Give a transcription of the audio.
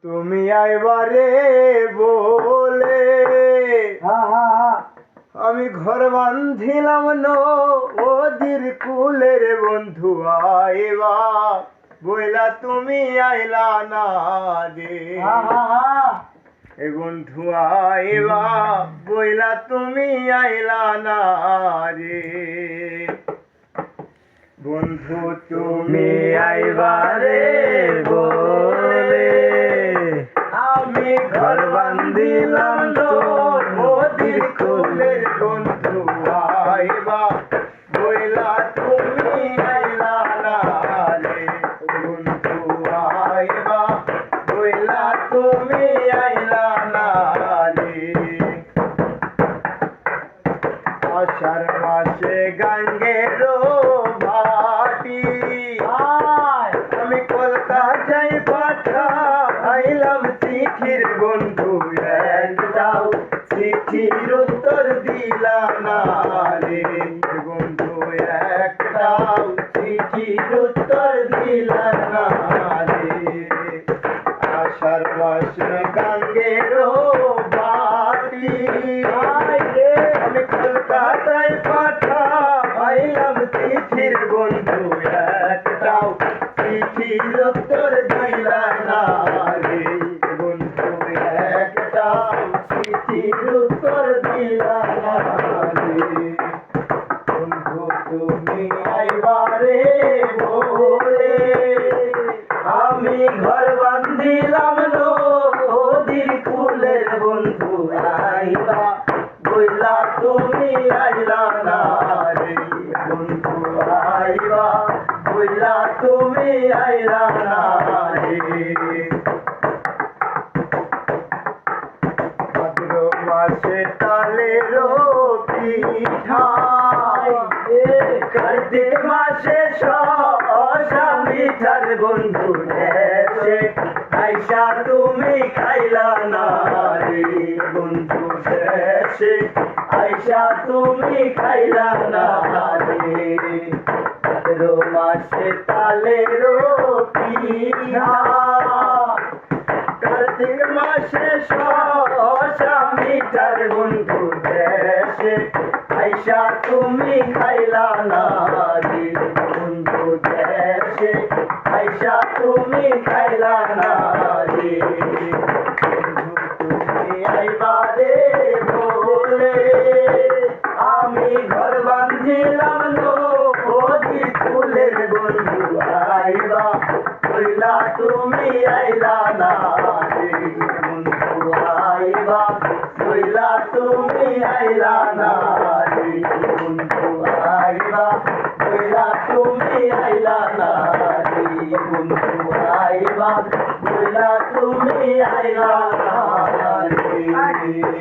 তুমি আইবারে বলে আমি ঘর বাঁধিলাম নদীর কুলের বন্ধু আইবা বইলা তুমি আইলা না রে এ বন্ধু আইবা বইলা তুমি আইলা না রে বন্ধু তুমি আইবা রে বলে আমি ঘর বাঁধিলাম নদীর কুলের বন্ধু আইবা বইলা তুমি আইলা না রে বন্ধু আইবা বইলা তুমি আইলা না রে আষাঢ় মাসে গাঙ্গের ভাটি আমি কলকাতায় পাঠাইলাম চিঠির বন্ধু একটাও চিঠির উত্তর দিলা না রে বন্ধু একটাও চিঠির উত্তর দিলা না রে আষাঢ় মাসে গাঙ্গের ভাটি আমি কলকাতায় পাঠাইলাম চিঠির বন্ধু একটাও চিঠির উত্তর দিলা না রে বন্ধু একটাও চিঠির উত্তর দিলা না রে বন্ধু তুমি আইবা রে বলে আমি ঘর বাঁধিলাম নদীর কুলের বন্ধু আইবা বইলা তুমি আইলা না রে বন্ধু আইবা বইলা তুমি আইলা না রে ভাদ্র মাসে তালের পিঠা কার্তিক মাসে শসা মিঠার বন্ধু দেশে আইসা তুমি খাইলা না রে বন্ধু দেশে আইসা তুমি খাইলা না রে ভাদ্র মাসে তালের পিঠা কার্তিক মাসে শসা মিঠার বন্ধু দেশে আইসা তুমি খাইলা না রে বন্ধু দেশে আইসা তুমি খাইলা না রে তুমি আইবা রে বলে আমি ঘর বাঁধিলাম নদীর কুলের বন্ধু আইবা বইলা তুমি আইলা না রে বন্ধু আইবা বইলা তুমি আইলা না রে বন্ধু আইবা বইলা তুমি আইলা না রে বন্ধু আইবা বইলা তুমি আইলা না রে